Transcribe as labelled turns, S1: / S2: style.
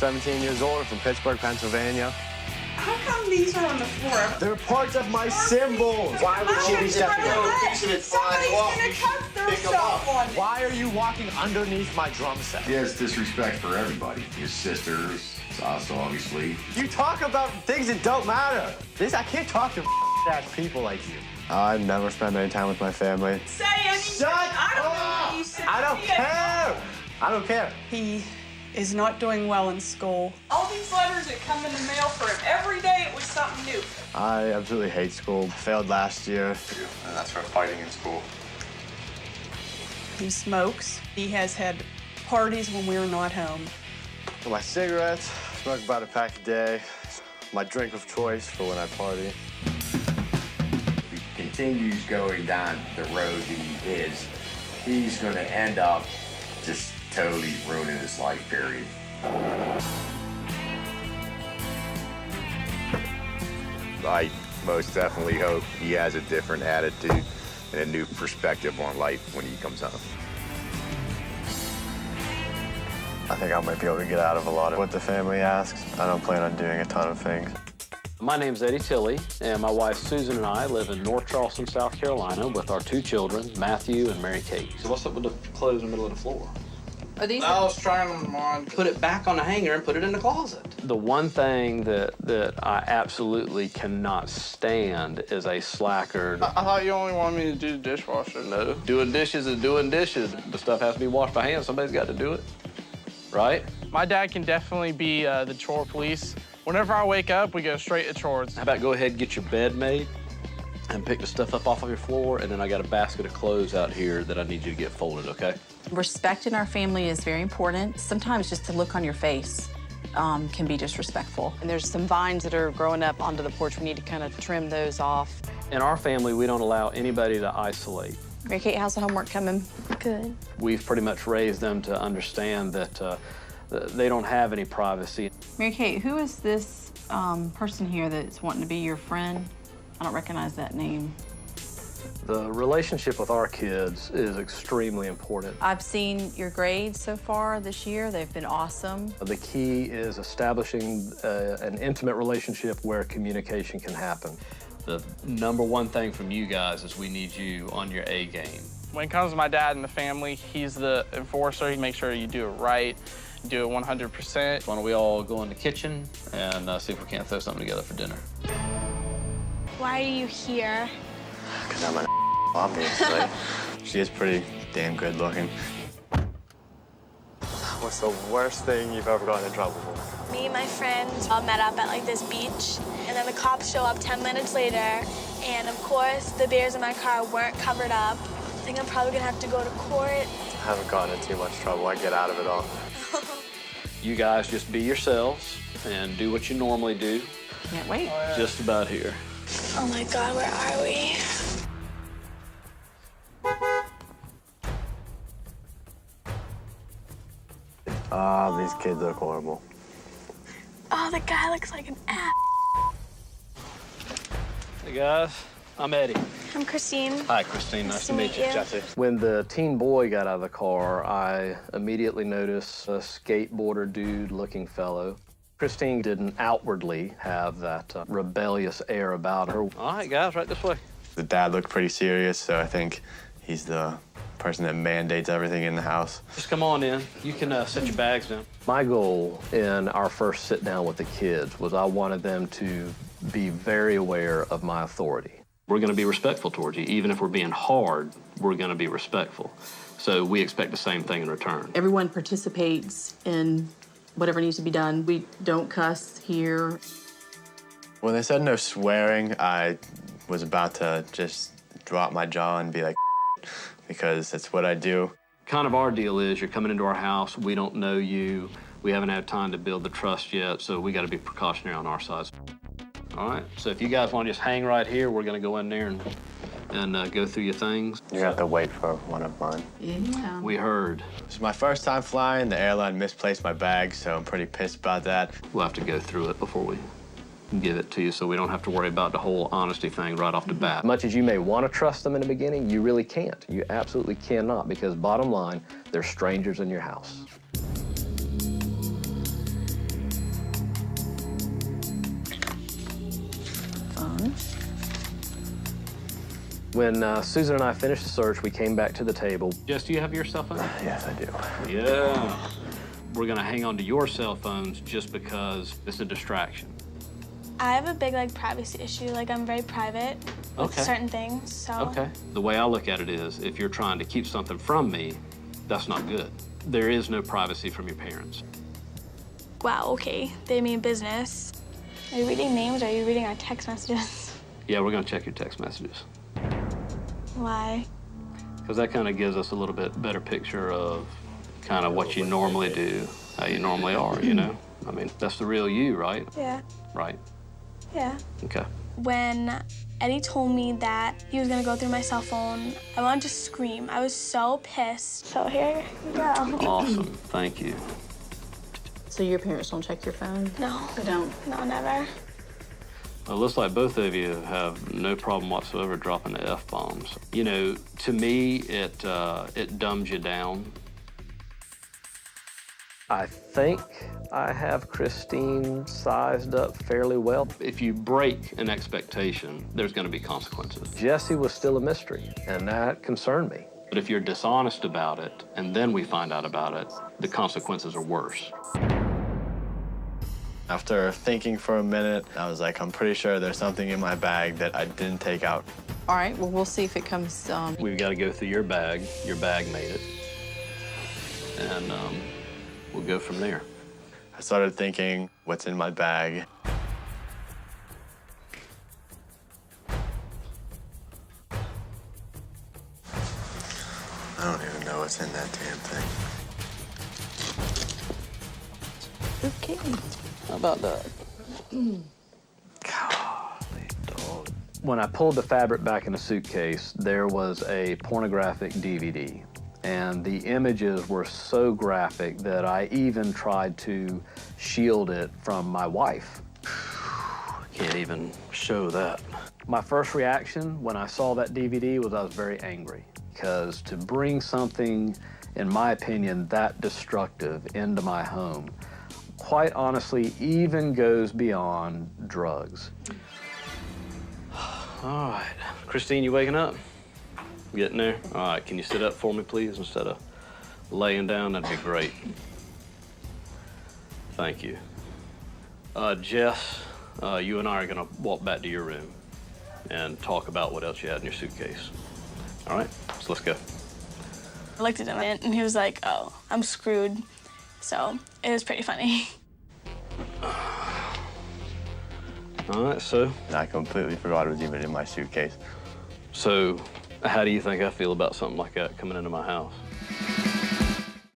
S1: 17 years old, from Pittsburgh, Pennsylvania.
S2: How come these are on the floor?
S1: They're parts of my symbols.
S3: Why would she be stepping on a piece of it flies off?
S2: Somebody's gonna cut themselves on it.
S1: Why are you walking underneath my drum set?
S4: He has disrespect for everybody. His sisters, us, obviously.
S1: You talk about things that don't matter. I can't talk to ass people like you. I never spend any time with my family.
S2: Say anything.
S1: Shut
S2: I don't know
S1: up!
S2: what you said.
S1: I don't care. I don't care.
S2: He is not doing well in school. All these letters that come in the mail for him, every day it was something new.
S1: I absolutely hate school. Failed last year.
S4: And that's for fighting in school.
S2: He smokes. He has had parties when we were not home.
S1: For my cigarettes, smoke about a pack a day. My drink of choice for when I party.
S4: If he continues going down the road that he is, he's going to end up just totally ruining his life, period. I most definitely hope he has a different attitude and a new perspective on life when he comes home.
S1: I think I might be able to get out of a lot of what the family asks. I don't plan on doing a ton of things.
S5: My name's Eddie Tilley, and my wife Susan and I live in North Charleston, South Carolina, with our 2 children, Matthew and Mary Kate. So what's up with the clothes in the middle of the floor?
S6: Are these?
S7: I was trying them on.
S6: Put it back on the hanger and put it in the closet.
S5: The one thing that I absolutely cannot stand is a slacker.
S7: I thought you only wanted me to do the dishwasher.
S5: No, doing dishes is doing dishes. The stuff has to be washed by hand. Somebody's got to do it, right?
S7: My dad can definitely be the chore police. Whenever I wake up, we go straight to chores.
S5: How about go ahead and get your bed made and pick the stuff up off of your floor, and then I got a basket of clothes out here that I need you to get folded, okay?
S8: Respect in our family is very important. Sometimes just the look on your face can be disrespectful.
S9: And there's some vines that are growing up onto the porch. We need to kind of trim those off.
S5: In our family, we don't allow anybody to isolate.
S9: Mary Kate, how's the homework coming?
S8: Good.
S5: We've pretty much raised them to understand that they don't have any privacy.
S8: Mary Kate, who is this person here that's wanting to be your friend? I don't recognize that name.
S5: The relationship with our kids is extremely important.
S8: I've seen your grades so far this year. They've been awesome.
S5: The key is establishing an intimate relationship where communication can happen. The #1 thing from you guys is we need you on your A game.
S7: When it comes to my dad and the family, he's the enforcer. He makes sure you do it right, do it 100%.
S5: Why don't we all go in the kitchen and see if we can't throw something together for dinner?
S10: Why are you here?
S1: Because I'm an obviously. She is pretty damn good looking. What's the worst thing you've ever gotten in trouble for?
S10: Me and my friend all met up at like this beach, and then the cops show up 10 minutes later, and of course the beers in my car weren't covered up. I think I'm probably gonna have to go to court.
S1: I haven't gotten in too much trouble. I get out of it all.
S5: You guys just be yourselves and do what you normally do.
S8: Can't wait.
S5: Just about here.
S10: Oh my God, where are we?
S1: Ah, these kids look horrible.
S10: Oh, the guy looks like an ass.
S5: Hey guys, I'm Eddie.
S10: I'm Christine.
S5: Hi, Christine. Nice to meet you.
S10: you.
S5: When the teen boy got out of the car, I immediately noticed a skateboarder dude-looking fellow. Christine didn't outwardly have that rebellious air about her. All right, guys, right this way.
S1: The dad looked pretty serious, so I think he's the person that mandates everything in the house.
S5: Just come on in. You can set your bags down. My goal in our first sit down with the kids was I wanted them to be very aware of my authority. We're going to be respectful towards you. Even if we're being hard, we're going to be respectful. So we expect the same thing in return.
S8: Everyone participates in whatever needs to be done. We don't cuss here.
S1: When they said no swearing, I was about to just drop my jaw and be like, because that's what I do.
S5: Kind of our deal is you're coming into our house, we don't know you, we haven't had time to build the trust yet, so we got to be precautionary on our side. All right, so if you guys want to just hang right here, we're going to go in there and go through your things.
S1: You have to wait for one of mine.
S8: Yeah.
S5: We heard.
S1: It's my first time flying. The airline misplaced my bag, so I'm pretty pissed about that.
S5: We'll have to go through it before we give it to you so we don't have to worry about the whole honesty thing right off the bat. Much as you may want to trust them in the beginning, you really can't. You absolutely cannot, because bottom line, they're strangers in your house. When Susan and I finished the search, we came back to the table. Jess, do you have your cell phone?
S1: Yes, I do.
S5: Yeah. We're gonna hang on to your cell phones just because it's a distraction.
S10: I have a big privacy issue. I'm very private with certain things, so.
S5: Okay. The way I look at it is, if you're trying to keep something from me, that's not good. There is no privacy from your parents.
S10: Wow, okay. They mean business. Are you reading names or are you reading our text messages?
S5: Yeah, we're gonna check your text messages.
S10: Why?
S5: Because that kind of gives us a little bit better picture of kind of what you normally do, how you normally are, you know? I mean, that's the real you, right?
S10: Yeah.
S5: Right.
S10: Yeah.
S5: Okay.
S10: When Eddie told me that he was gonna go through my cell phone, I wanted to scream. I was so pissed. So here you go.
S5: Awesome. Thank you.
S8: So your parents don't check your phone?
S10: No.
S8: They don't?
S10: No, never.
S5: Well, it looks like both of you have no problem whatsoever dropping the F-bombs. You know, to me, it dumbs you down. I think I have Christine sized up fairly well. If you break an expectation, there's going to be consequences. Jesse was still a mystery, and that concerned me. But if you're dishonest about it, and then we find out about it, the consequences are worse.
S1: After thinking for a minute, I was like, I'm pretty sure there's something in my bag that I didn't take out.
S8: All right, well, we'll see if it comes.
S5: We've got to go through your bag. Your bag made it. And we'll go from there.
S1: I started thinking, what's in my bag? I don't even know what's in that damn thing.
S8: Okay.
S5: How about that? Golly dog. When I pulled the fabric back in the suitcase, there was a pornographic DVD. And the images were so graphic that I even tried to shield it from my wife. Can't even show that. My first reaction when I saw that DVD was I was very angry, because to bring something, in my opinion, that destructive into my home, quite honestly, even goes beyond drugs. All right, Christine, you waking up? Getting there? All right, can you sit up for me, please, instead of laying down? That'd be great. Thank you. Jess, you and I are gonna walk back to your room and talk about what else you had in your suitcase. All right, so let's go.
S10: I looked at him and he was like, oh, I'm screwed. So it was pretty funny.
S5: All right, so?
S1: I completely forgot it was even in my suitcase.
S5: So, how do you think I feel about something like that coming into my house?